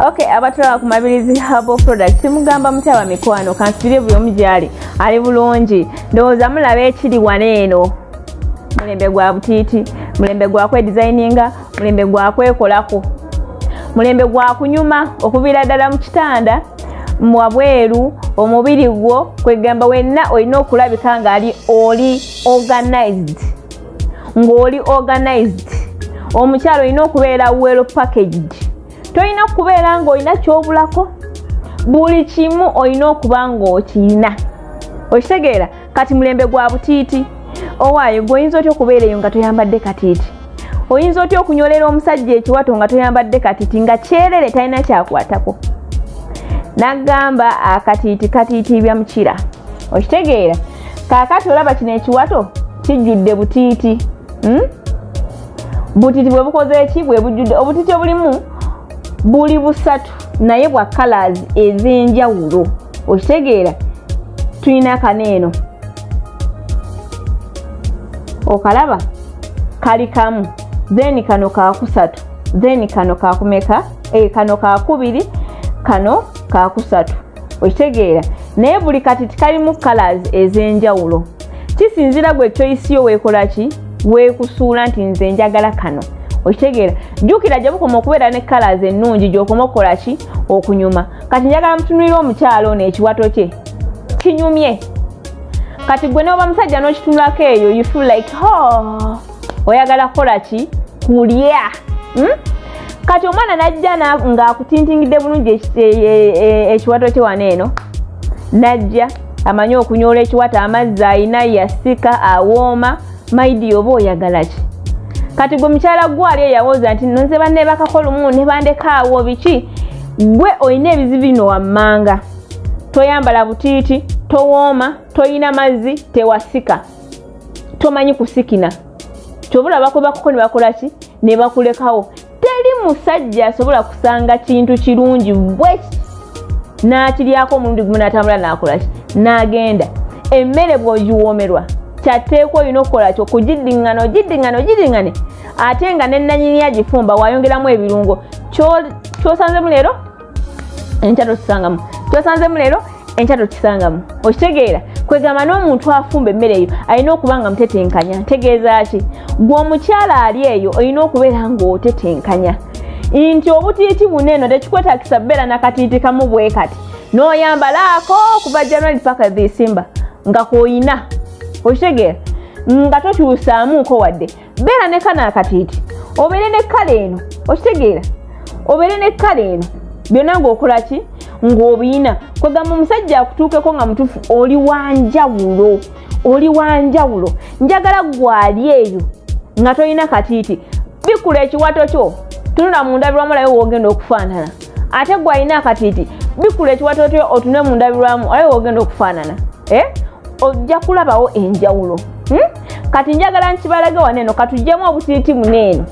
Okay, abatwala ku mabirizi herbal products mugamba mutaba mikwano kansibire buli omu gyali ali bulungi ndowooza mulaba ekiri waneeno mulembe gwa butiiti mulembe gwa kwedesigninga mulembe gwa kwekolako mulembe gwa kunyuma okuviira ddala mu kitanda mwabweru omubiri gwo kwegamba wenna olina okulabika nga oli organized ng'oli organized omukyalo olina okubeera well packaged toyina kubeera ng'olina kyobulako buli kimu olina okuba ng'okirina okitegeera kati mulembe gwa butiiti owaayo gweoyinza otya okubeera eyo nga toyambadde katiiti oyinza otya okunyolera omusajja ekiwato nga toyambadde katiiti nga kyerere talina kyakwatako nagamba akatiitibya mukira okitegeera kaakati olaba kino ekiwato kijjudde butiiti butiiti bwe bukoze eki bwe bujjudde obutiiti obulimu buli busatu naye bwa colors ez'enjawulo okitegeera tulina kaneeno okalaba kali kamu then kano kakusatu then kano kakumeka kano kakubiri kano kakusatu okitegeera naye buli katiti kalimu colors ez'enjawulo kisinzira gwe choice yo weekola ki weekusuula nti nze njagala kano okitegeera jjukira gye bukoma okubeera ne colors ennungi gy'okoma okukola ki okunyuma kati njagala mutunulira omukyalo ono ekiwato kye kinyumye kati gwe n'oba musajja n'okitunulako eyo you feel like oyagala kukola ki kulya kati omwana najja ng'akutintingidde bulungi ekiwato kye waneeno najja amanyi okunyoola ekiwato amazzi ayina yasika awooma maidi oba oyagala ki kati gwe mukyala gwali eyawooza nti nonze banne bakakolumu ne bandekaawo biki gwe olina ebizibu bino wammanga toyambala butiiti towooma toyina mazzi tewasika tomanyi kusikina kyobula kwe bakuko ne bakola ki ne bakulekawo teri musajja asobola kusanga kintu kirungi bwe n'akiryako omulundi gumu n'atambula n'akola ki n'agenda emmere bw'ogiwoomerwa kyateekwa olina okukola ki okugiddingane ate nga n'ennanyini agifumba wayongeramu ebirungo kyosanzemu leero enkya tokisangamu kyosanzemu leero enkya tokisangamu okitegeera kwegamba n'omuntu afumba emmere eyo alina okuba nga mutetenkanya ntegeeza ki gwe omukyala ali eyo olina okubeera ng'otetenkanya nti obutiiti buneeno tekikwetagisa bbeera nakatiiti kamu bwe kati n'oyambalaako okuva January paka December nga koyina okitegeera nga tokyusaamuuko wadde beera ne kana akatiiti obeere ne kkala eno okitegeera obeere ne kkala eno byonna ng'okola ki ng'obiina kwegamba omusajja akutuukeko nga mutuufu oli wanjawulo njagala gwali eyo nga tolina katiiti bikula ekiwato kyo tunula mu ndabirwamu olabe woogenda okufaanana ate gwalina akatiiti bikula ekiwato kyo otune mu ndabirwamu olabe woogenda okufaanana ojja kulabawo enjawulo kati njagala nkibalage waneeno katuggyemu obutiiti muneeno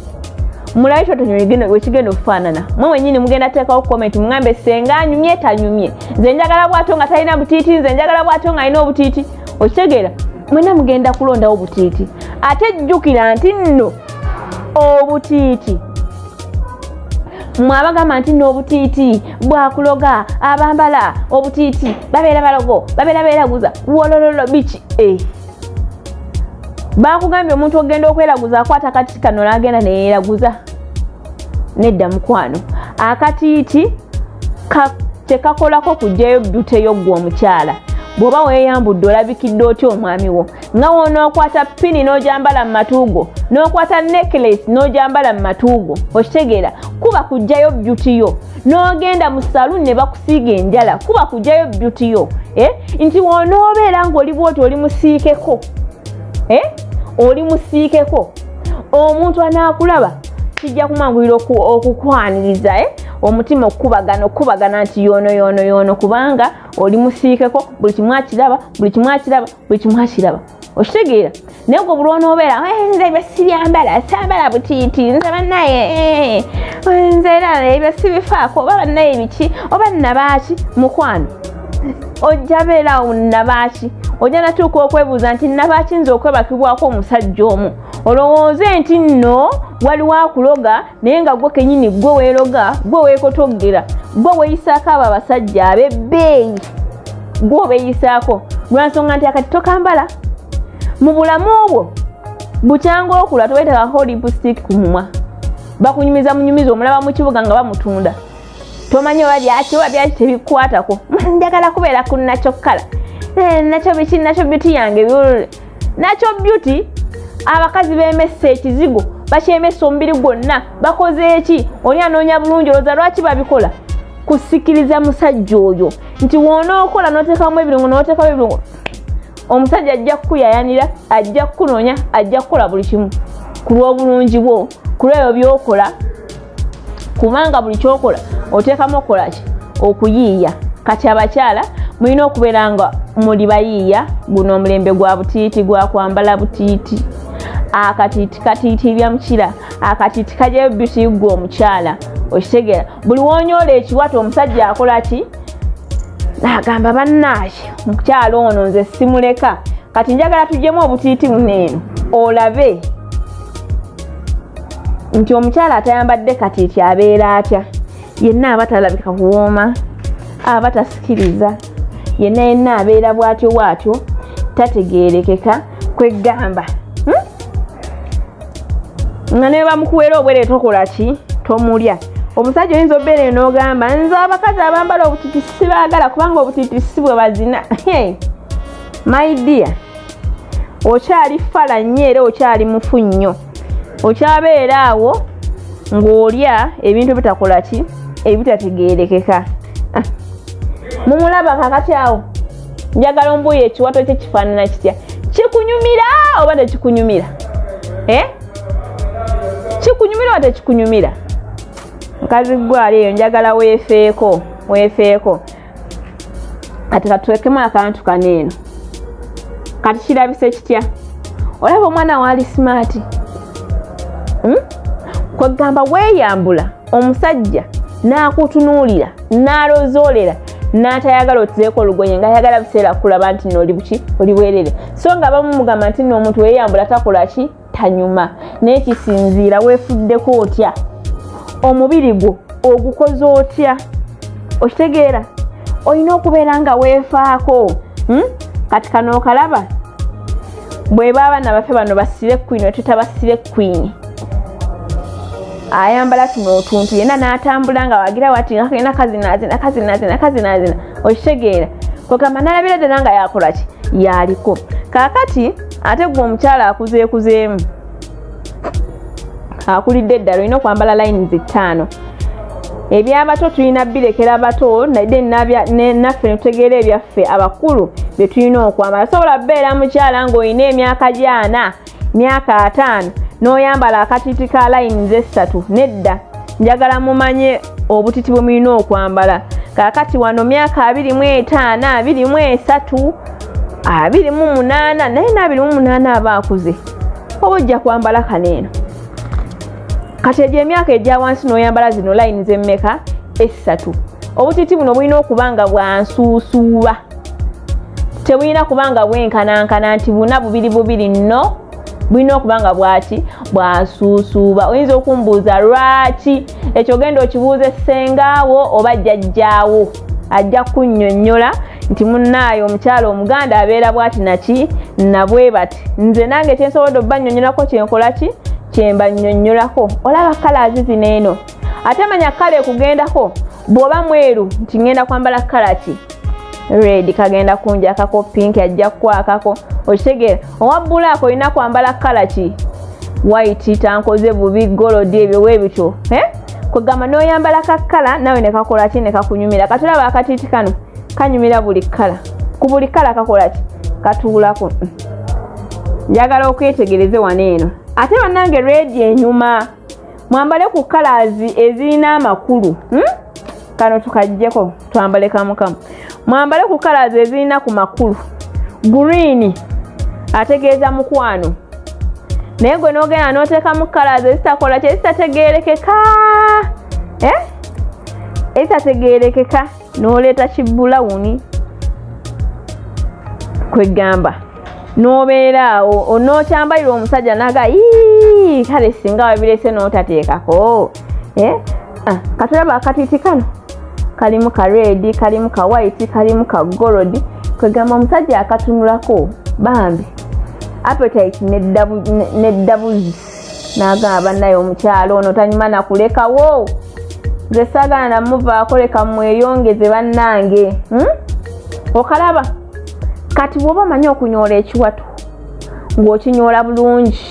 mulabe kyotonyole wekigenda okufaanana mwe wenyini mugenda teekawo comment mugambe senga anyumye tanyumye nze njagala bwato nga talina butiiti nze njagala bwato nga alina obutiiti okitegeera mwena mugenda kulondawo butiiti ate jjukira nti nno obutiiti mwabagamba nti n'obutiiti bwakuloga abambala obutiiti babeera balogo babeera beeraguza wolololo biki bakugambye omuntu ogenda okweraguza akwata akatiiti kano n'agenda neyeeraguza nedda mukwano akatiiti tekakolako kugjayo bjuteyo gwe omukyala bw'oba weeyambudde olabikidde otya omwami wo nga wonookwata pini n'ojambala mu matuugo n'okwata necklace n'ojambala mu matuugo okitegeera kuba kugjayo bjutiyo n'ogenda mu saloon ne bakusiiga enjala kuba kugjayo bjutiyo nti wonoobeera ng'oli bwoti oli musiikeko oli musiikeko omuntu anaakulaba kijja kumangulira okukwaniriza omutima okubagana nti yono kubanga oli musiikeko buli kimu akiraba okitegeera naye gwe buli onoobeera nze ebyo sibyambala sambala butiiti nze bannaye nze era ebyo sibifaako oba bannaye biki oba nabaaki mukwano ojja beerawo nabaaki ojja natuuka okwebuuza nti nabaki nze okwebakibwako omusajja omu olowooze nti nno waliwo akuloga naye nga gwe kenyini gwe weeroga gwe weekotoggera gwe weeyisaako abo abasajja ab'ebbeeyi gwe obeeyisaako lwansonga nti akati tokambala mu bulamu obwo bukyanga okula toweetekako lipstick ku mumwa bakunyumiza munyumiza omulaba mu kibuga nga bamutunda tomanyi oba byaki tebikwatako njagala kubeera ku nakyo kkala nakyo biki nakyo beauty yange nakyo beauty abakazi bemessa ekizigo bakyemessa omubiri gwonna bakoze eki oli anoonya bulungi olowooza lwaki babikola kusikiriza musajja oyo nti woonookola n'oteekamu ebirungo n'oteekamu ebirungo omusajja ajja kukuyayanira ajja kukunoonya ajja kukola buli kimu ku lw'obulungi bwo ku lw'ebyo by'okola kubanga buli kyokola oteekamu okolaki okuyiiya kati abakyala mulina okubeera nga muli bayiiya guno omulembe gwa butiiti gwa kwambala butiiti akatiiti katiitirya mukira akatiiti kajyayo beauty gwe omukyala okitegeera buli wonyoola ekiwato omusajja akola ki n'agamba bannaaye mukyala ono nze simuleka kati njagala tujjemu obutiiti muneeno olabe nti omukyala atayambadde katiiti abeera atya yenna abatalabika kuwooma abatasikiriza yenna abeera bwatyo tategeerekeka kwegamba nga ne bamukuweera obwere tokola ki tomulya omusajja oyinza obeera n'ogamba nze abakazi abambala obutiiti sibaagala kubanga obutiiti si bwe bazina my dear okyali fala nnyo era okyali mufu nnyo okyabeera awo ng'olya ebintu bitakola ki ebitategeerekeka mumulaba kakati awo njagala ombuuyi ekiwato kye kifaanana kitya kikunyumira oba tekikunyumira kikunyumira oba tekikunyumira mukazi gwali eyo njagala weefeeko kati katuwekemu akantu kaneeno kati kirabise kitya olaba omwana waali simaati kwegamba weeyambula omusajja n'akutunuulira n'alozoolera n'atayagala otuzeeko olugoye ng'ayagala buseera kulaba nti n'oli buki oli bwerere so nga bamumugamba nti n'omuntu weeyambula takola ki tanyuma naye kisinziira weefuddeko otya omubiri gwo ogukoze otya okitegeera olina okubeera nga weefaako kati kano okalaba bwe baabana baffe bano basire kwini wetuta basire kwini ayambala kino otuntu yenna n'atambula nga wagira wati nakazina okitegeera kwegamba nalabira ddala nga yakola ki yaliko kaakati ate gwe omukyala akuzeekuzeemu akulidde ddala olina okwambala lines 5 ebyabato tulina birekera bato naye naffe netutegeera ebyaffe abakulu bye tulina okwambala sobola beera mukyala ng'olina emyaka 4 myaka 5 n'oyambala akatiiti ka lines 3 nedda njagala mumanye obutiti bwe mulina okwambala kaakati wano myaka 25 23 28 naye na28 aba akuze oba ojja kwambala kaneeno kati egyo emyaka ejja wansi n'oyambala zino lines emmeka 3 obutiti buno bulina okubanga bwansuusuuba tebulina kubanga bwenkanankana nti buna bubiri nno bulina okubanga bwaki bwansuusuuba oyinza okumbuuza lwaki ekyo genda okibuuze sengaawo oba jjajjaawo ajja kunnyonnyola nti munnaayo omukyala omuganda abeera bwati naki nabwe bati nze nange kyensobodde obbannyonnyolako kyenkola ki kyembannyonnyolako olaba kala zino eno ate manya kala ekugendako bw'oba mweru nti ngenda kwambala kala ki red kagenda kunjakako pink ajja kwakako okitegeera owa black olina kwambala kala ki white tankoze bubi gold ebyo webityo kwegamba n'oyambala kakala nawe ne kakola ki ne kakunyumira katulaba akatiiti kano kanyumira buli kala ku buli kala kakola ki katuulako njagala okwetegereze wano eno ate bannange red enyuma mwambale ku colors ezirina amakulu kano tukajjeko twambale kamukamu mwambale ku colors ezirina ku makulu green ategeeza mukwano naye gwe n'ogenda n'oteeka mu colors ezitakola kye ezitategeerekeka ezitategeerekeka n'oleeta kibbulawuni kwegamba nobeera onokyambalira omusajja naga kale singa wabirese n'otateekako katulaba akatiiti kano kalimu ka red kalimu ka white kalimu ka gold kwegamba omusajja akatunulako bambi appetite neddabuzi n'agamba naye omukyalo ono tanyuma nakulekawo nze saagala namuvaako leka mweyongeze bannange okalaba kati bw'oba manyi okunyoola ekiwato ng'okinyoola bulungi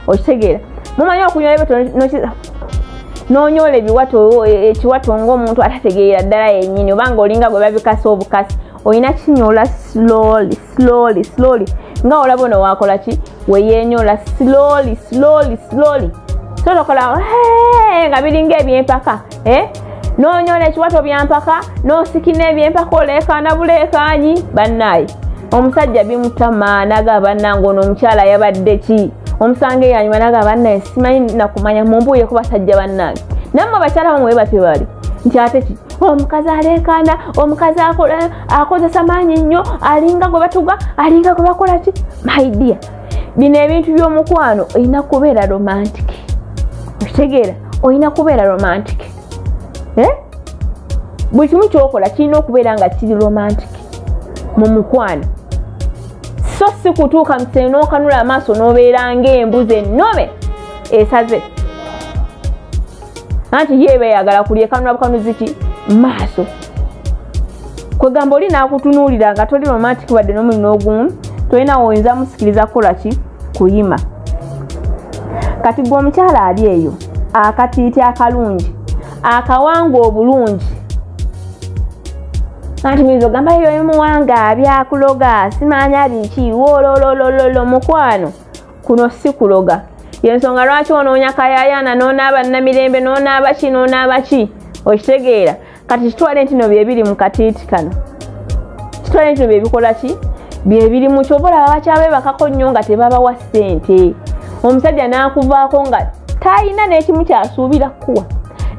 okitegeera mumanyi okunyola ebiwato n'onyoola ekiwato ng'omuntu atategeera ddala yennyini oba ng'olinga gwe babikasa obukasi olina kinyoola slowly nga olaba ono waakola ki weyeenyoola slowly so tokola nga biringa ebyempaka n'onyoola ekiwato byampaka n'osikina ebyempaka oleekaana buleekaanyi bannaayi omusajja bimutama naga bannange ono omukyala yabadde ki omusanga eyanyuma naga bannaye simanyi nakumanya mumbuye ku basajja bannange nammwe abakyala bamwe batyo bali nti ate ki omukazi aleekaana omukazi akozesa maanyi nnyo alinga gwe batuga alinga gwe bakola ki my dear bino ebintu by'omukwano olina kubeera romantic okitegeera olina kubeera romantic buli kimu kyokola kirina okubeera nga kiri romantic mu mukwano so si kutuuka musene n'okanula amaaso n'obeera ng'embuzi ennome esaze anti ye beeyagala kulya ekanula bukanuzi ki maaso kwegamba oli n'akutunuulira nga toli romantic wadde n'omulina ogumu tolina woyinza musikiriza kukola ki kuyima kati gwe omukyala ali eyo akatiiti akalungi akawangu obulungi anti mizo gamba yo muwanga byakuloga simanya biki wololololo mukwano kuno si kuloga yensonga lwaki onoonya kayayana n'onaaba namirembe n'onaaba ki n'onaaba ki okitegeera kati kitwale nti no byebiri mu katiiti kano kitwale nti no byebikola ki byebiri mu kyobola babakyabebakako nnyo nga tebabawa ssente omusajja n'akuvaako nga talina n'ekimu kyasuubira kuwa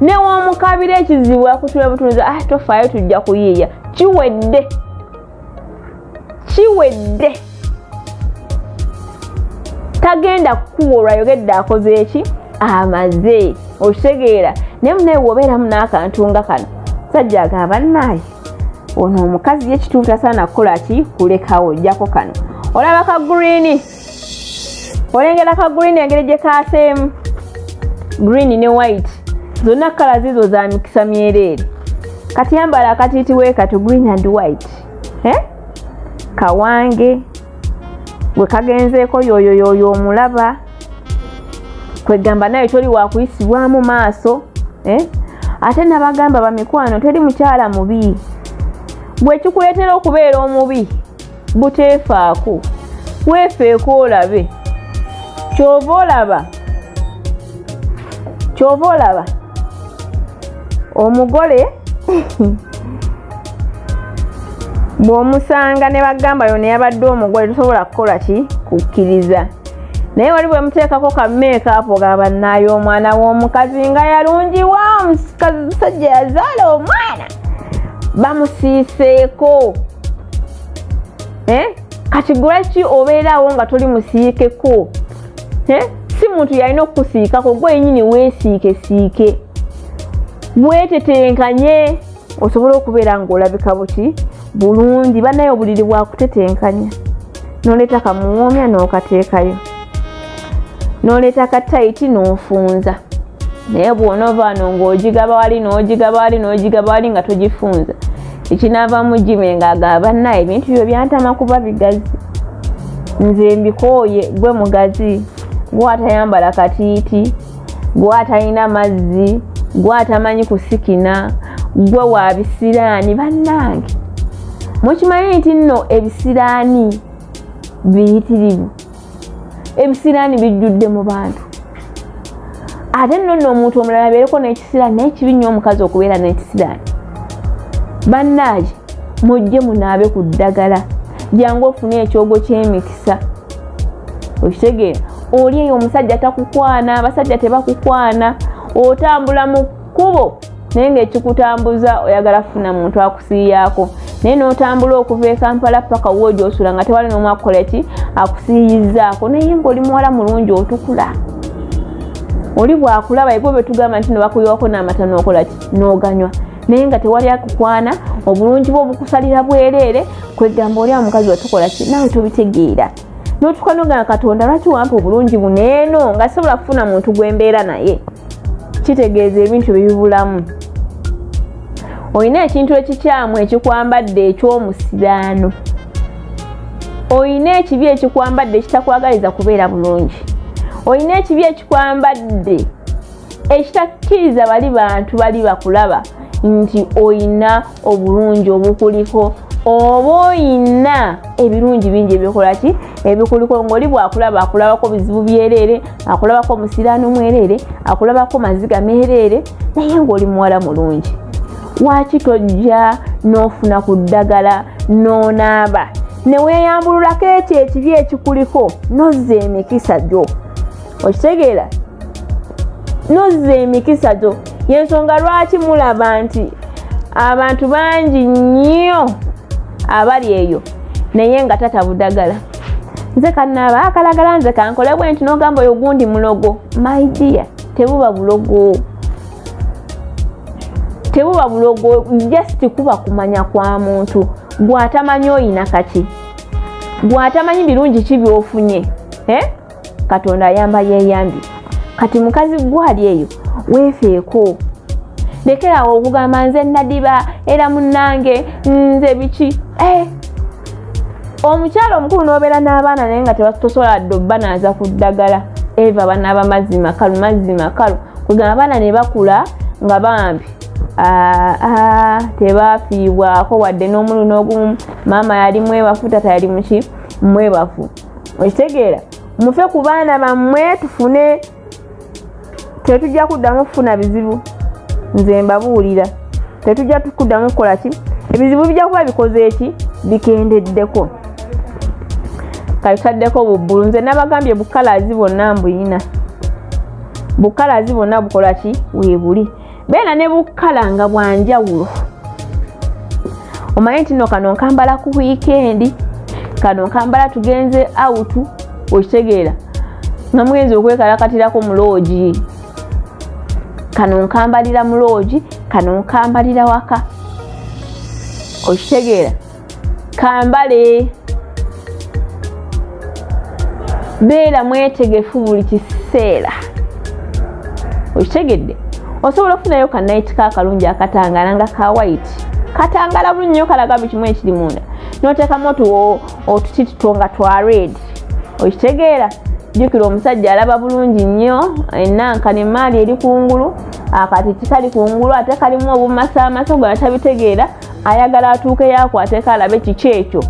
newomukabira ekizibu akutula butunuza tofaayo tujja kuyiiya kiwedde tagenda kukuwa olwayogedde akoze eki amaze okitegeera naye munaye wobeeramu n'akantu nga kano sajja agamba naye ono omukazi yekituufu tasaana kukola ki kulekawo ojjako kano olaba ka green olengera ka green engeri gye kaaseemu green ne white zonna kala zizo za mikisa myereere kati yambala akatiiti weekatu green and white kawange gwe kagenzeeko yoyo omulaba kwegamba naye toli wakuyisibwamu maaso ate nabagamba bamikwano teri mukyala mubi bwe kikuleetera okubeera omubi buteefaako weefeeko olabe kyova olaba omugole bw'omusanga ne bagamba yo neyabadde omugole tosobola kukola ki kukkiriza naye wali bwe muteekako ka make-up ogamba naye omwana w'omukazi nga yalungiwa omusajja yazaala omwana bamusiiseeko kati gweki obeeraawo nga toli musiikeko si muntu yalina okukusiikako gwe yennyini weesiike weetetenkanye osobola okubeera ng'olabika buki bulungi bannaye obuliri bwakutetenkanya n'oleeta kamuwoomya n'okateekayo n'oleeta kataiti n'ofunza naye bw'onoova wano ng'ogigaba wali nga togifunza ekinaava mu jime ng'agamba naye ebintu byo byantama kuba bigazi nze mbikooye gwe mugazi gwe atayambala katiiti gwe atalina mazzi gwe atamanyi kusikina gwe wa bisiraani bannange mukimanyi nti nno ebisiraani biyitirivu ebisiraani bijjudde mu bantu ate nno omuntu omulala abeereko n'ekisiraani naye kibi nnyo omukazi okubeera n'ekisiraani bannange mujje munaabe ku ddagala jangu ofune ekyogo ky'emikisa okitegeera oli eyo omusajja takukwana abasajja tebakukwana otambula mu kkubo naye ng'ekikutambuza oyagala kufuna muntu akusiiyaako naye n'otambula okuva e Kampala paka woojo osula nga tewali n'omu akukola ki akusiyizaako naye ng'oli muwala mulungi otukula oli bwakulaba ebyo bwe tugamba nti ne bakuyiwako n'amata n'okola ki n'oganywa naye nga tewali akukwana obulungi bwo obukusalira bwereere kwegamba oli omukazi watukola ki naawe tobitegeera n'otukanoga Katonda lwaki wampa obulungi buneeno nga sobola kufuna muntu gwembeera naye kitegeeza ebintu bibulamu olina ekintu ekikyamu ekikwambadde eky'omusiraano olina ekibi ekikwambadde ekitakwagaliza kubeera bulungi olina ekibi ekikwambadde ekitakkiriza bali bantu bali bakulaba nti olina obulungi obukuliko oba olina ebirungi bingi ebikola ki ebikuliko ng'oli bwakulaba akulabako bizibu byereere akulabako musiraano mwereere akulabako maziga meereere naye ng'oli muwala mulungi waki tojja n'ofuna ku ddagala n'onaaba ne weeyambululako ekyo ekibi ekikuliko nozza emikisa gyo okitegeera nozza emikisa gyo yensonga lwaki mulaba nti abantu bangi nnyo abali eyo naye nga tata budagala nze kannaaba akalagala nze kankole bwe nti n'ogamba oyo gundi mulogo my dear tebuba bulogo just kuba kumanya kwa muntu gwatamanyi oyina kaki gwatamanyi birungi ki byofunye Katonda ayamba yeeyambi kati mukazi gwali eyo weefeeko lekerawo okugamba nze nadiba era munnange nze biki omukyalo omukulu n'obeera n'abaana naye nga tebatosobola dde obbanaaza ku ddagala eva banaaba mazzi makalu kugamba abaana ne bakula nga bambi tebafiibwako wadde n'omulu n'ogumu maama yali mwebafu tata yali muki mwebafu okitegeera mufe ku baana bammwe tufune tetujja kuddamu kufuna bizibu nze mbabuulira tetujja kuddamu kukola ki ebizibu bijja kuba bikoze eki bikendeddeko kalitaddeko bubbulu nze nabagambye bukalazi bonna mbuyina bukalazi bonna bukola ki weebuli beera ne bukala nga bwanjawulo omanyi nti no kano nkambala ku wiikendi kano nkambala tugenze awutu okitegeera nga mugenzi okwekalakatirako mu loogi kano nkambalira mu loogi kano nkambalira waka okitegeera kambale beera mwetegefu buli kiseera okitegedde osobola okufunayo kannayitika akalungi akatangala nga ka white katangala bulungi nnyo kalaga buli kimu ekiri munda n'oteekamu otuti tutonga twa red okitegeera jjukira omusajja alaba bulungi nnyo enanka nemaali eri kungulu akatiti kali kungulu ate kalimu obumasaamasa gwe atabitegeera ayagala atuukeyo akwateeko alabe kiki ekyo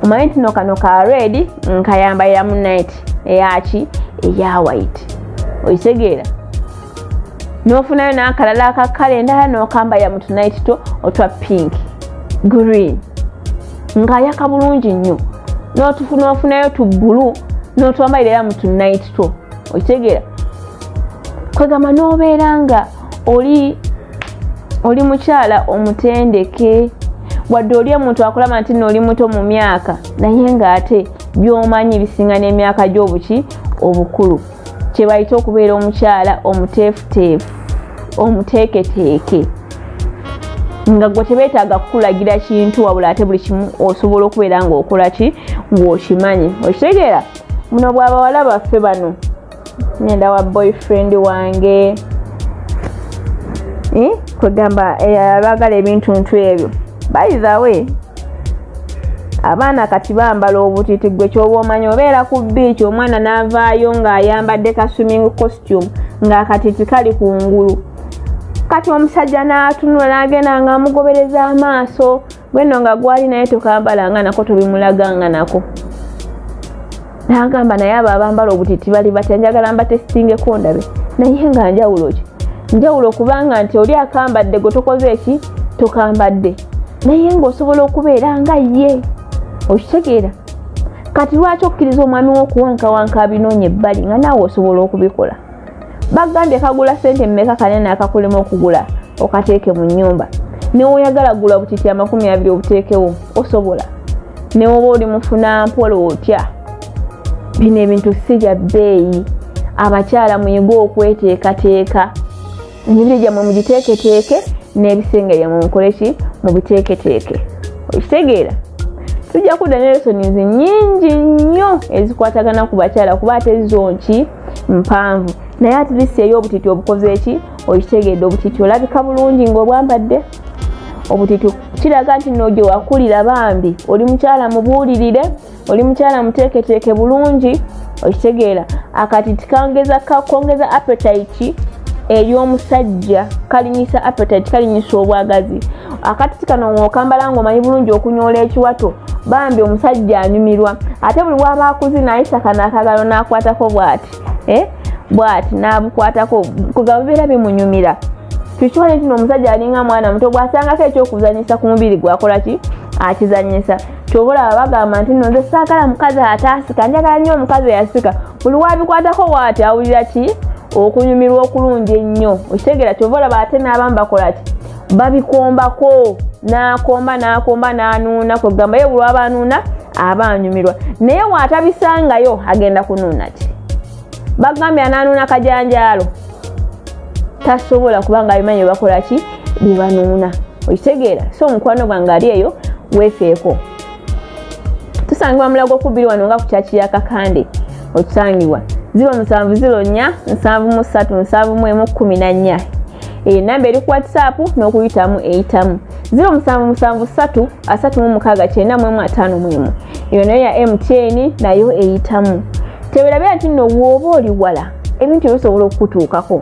omanyi nti no kano ka red nkayambalira mu night eyaki eya white okitegeera n'ofunayo n'akalala akakala endala n'okambalira mu tunight to otwa pink green ng'ayaka bulungi nnyo n'ofunayo tubbulu n'otwambalira mu tunight to okitegeera kwegamba n'obeera nga oli mukyala omutendeke wadde oli omuntu akulaba nti n'oli muto mu myaka naye ng'ate by'omanyi bisinga n'emyaka gy'obuki obukulu kye bayita okubeera omukyala omuteefuteefu omuteeketeeke nga gwe tebeetaaga kukulagira kintu wabula ate buli kimu osobola okubeera ng'okola ki ng'okimanyi okitegeera muno bw'abawala baffe bano ngenda wa boyfriend wange kwegamba abagala ebintuntu ebyo by the way abaana kati bambala obutiti gwe kyoba omanyi obeera ku beach omwana n'avaayo ng'ayambadde ka swimming costume ng'akatiti kali kungulu kati omusajja n'atunula n'agenda ng'amugobereza amaaso bwenno nga gwali naye tokambalanga nako tobimulaganga nako n'agamba naye abo abambala obutiti bali batya njagala mbatesitingeko ndabe naye nga njawulo ki njawulo kubanga nti oli akambadde gwe tokoze eki tokambadde naye ng'osobola okubeera nga ye okitegeera kati lwaki okkiriza omwami w'okuwankawanka abinoonya ebbali nga naawe osobola okubikola bagambye kagula sente mmeka kanene akakulema okugula okateeke mu nnyumba ne oyagala gula butiti 20 obuteekewo osobola ne oba oli mufuna mpola otya bino ebintu si bya bbeeyi abakyala muyiga okweteekateeka emibiri gyammwe mugiteeketeeke n'ebisenge byammwe mukoleki mubiteeketeeke okitegeera tujja kudda ne lesonizi nnyingi nnyo ezikwatagana ku bakyala kuba ate zonki mpanvu naye ate lisi ey'obutiti obukoze eki okitegedde obutiti olabika bulungi ng'obwambadde obutiti kiraga nti nno gye wakulira bambi oli mukyala mubuulirire oli mukyala muteeketeeke bulungi okitegeera akatiti kongeza appetite ey'omusajja kalinyisa appetite kalinyisa obwagazi akatiti kano ng'okambala ng'omanyi bulungi okunyoola ekiwato bambi omusajja anyumirwa ate buli bw'aba akuzina ayisa kano akagalo n'akwatako bw'ati n'abukwatako kugabubeera bimunyumira kikiwane nti omusajja alinga mwana muto bw'asangako ekyokuzanyisa ku mubiri gwakola ki akizanyisa kyobola bagamba nti nno nze saagala mukazi ataasika njagala nnyo omukazi eyasika buli wabikwatako bw'ati awulira ki okunyumirwa okulungi ennyo okitegeera kyobola baate n'abamu bakola ki babikombako n'akomba n'anuuna kwegamba ye buli waba anuuna aba anyumirwa naye waatabisangayo agenda kunuuna ki bagambye ananuuna kajanjaalo tasobola kubanga abimanyi bakola ki bibanuuna okitegeera so omukwano gwange ali eyo weefeeko tusangibwa mulago okubiri wano nga ku kyaki ya Kakande okusangibwa 0704737114 enamba eri ku WhatsApp n'okuyitamu eyitamu 0773369451 eyo nayo ya MTN nayo eyitamu teberabira nti nno bw'oba oli wala ebintu bisobola okutuukako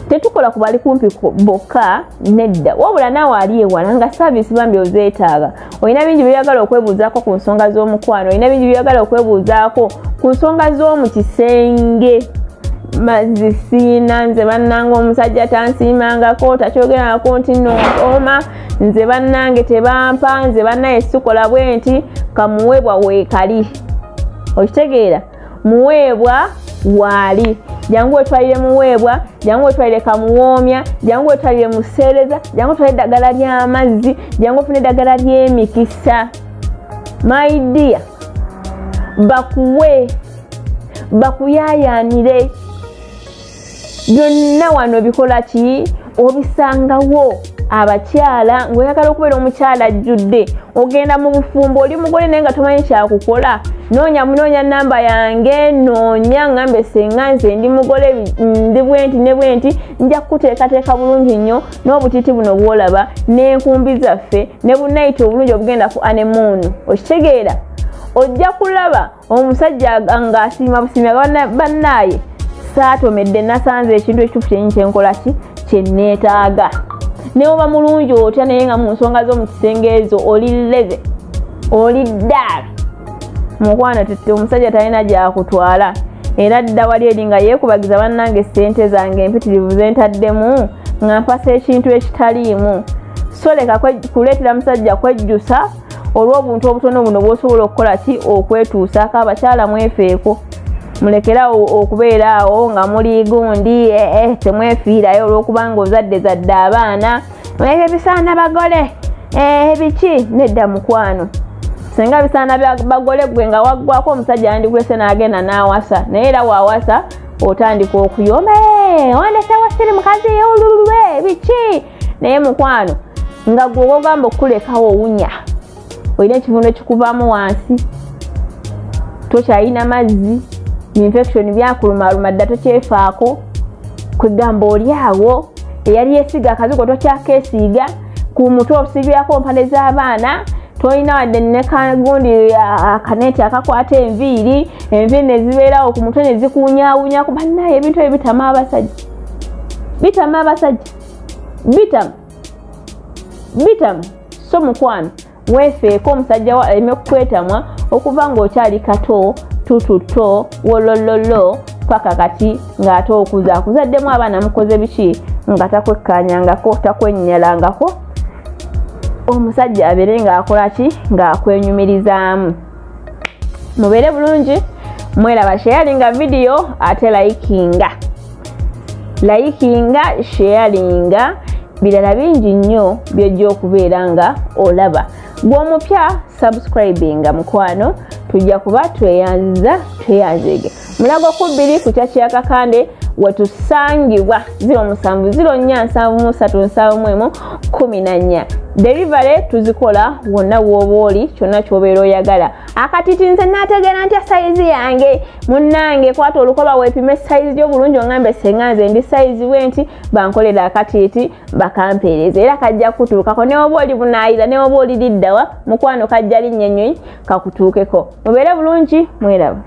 tetukola ku bali kumpi bokka nedda wabula naawe ali ewala nga saavisi bambi ozeetaaga olina bingi byeyagala okwebuuzaako ku nsonga z'omukwano olina bingi byeyagala okwebuuzaako ku nsonga z'omu kisenge mazisiina nze bannanga omusajja tansiimangako takyogerako nti nno ooma nze bannange tebampa nze bannaye sikola bwe nti kamuweebwa weekali okitegeera muweebwa waali jangu wetwalire muweebwa jangu wetwalire kamuwoomya jangu wetwalire museereza jangu wetwalire eddagala ly'amazzi jangu ofune eddagala ly'emikisa my dear bakuyaayaanire byonna wano bikola ki obisangawo abakyala ng'oyagala okubeera omukyala ajjudde ogenda mu bufumbo oli mugole naye nga tomanyi kyakukola noonya namba yange noonya ngambe senga nze ndi mugole ndi bwenti ne bwenti nja kukuteekateeka bulungi nnyo n'obutiti buno bwolaba n'enkumbi zaffe ne bunaiti obulungi obugenda ku anemuunu okitegeera ojja kulaba omusajja ng'asiima busiimya bannaaye saatomedde nasanze ekintu ekituufu kyenyi kyenkola ki kyenneetaaga ne oba mulungi otya naye nga mu nsonga z'omu kisenge ezo oli leze oli ddaala mukwano tete omusajja talina gyakutwala era dda wali eri nga yeekubagiza bannange ssente zange empitirivu zentaddemu nga mpasa ekintu ekitaliimu so leka kuleetera musajja kwejjusa olw'obuntu obutono buno bw'osobola okukola ki okwetuusaako abakyala mwefeeko mulekerawo okubeera awo nga muli gundi temwefiirayo olw'okubanga ozadde abaana ebyo bisaana bagole ebiki nedda mukwano senga bisaana bagole gwe nga waggwako omusajja yandikulese n'agenda n'awasa naye era waawasa otandika okuyoma wandesewo siri mukazi olulwe biki naye mukwano nga gwe ogamba okulekawo owunya olina ekivundo ekikuvaamu wansi tokyalina mazzi infection byakuluma dda tokyefaako kwegamba oli awo eyali yesiga akazigo tokyakeesiiga ku mutwe obusibyako mpale z'abaana tolina wadde nekagundi akaneeti akakwata enviiri nezibeerawo ku mutwe nezikuunyaawunya ku bannaye ebintu ebyo bitama abasajja bitamu so mukwano weefeeko omusajja aleme kukwetamwa okuva ng'okyali kato tututo wolololo paka kati ng'ate okuzaddemu abaana mukoze biki nga takwekkanyangako takwennyalangako omusajja abeere ng'akola ki ng'akwenyumirizaamu mubeere bulungi mweraba sharinga video ate likinga sharinga birala bingi nnyo byojja okubeera nga olaba. Gw'omupya subscribinga mukwano, tujja kuba tweyanzege. Mulago 2 ku kyakya kakande wetusangibwa 07473714. Delivery tuzikola wonna w'obooli kyonna ky'obeera oyagala. Akatiti nze naategeera ntya size yange munnange kwata olukoba weepime size yo bulungi ongambe senga nze ndi size wenti bankolera akatiti bakampeereza era kajja kutuukako ne obooli bunaayira ne obooli liddawa mukwano kajja linnyenyonyi kakutuukeko. Mubeere bulungi mweraba.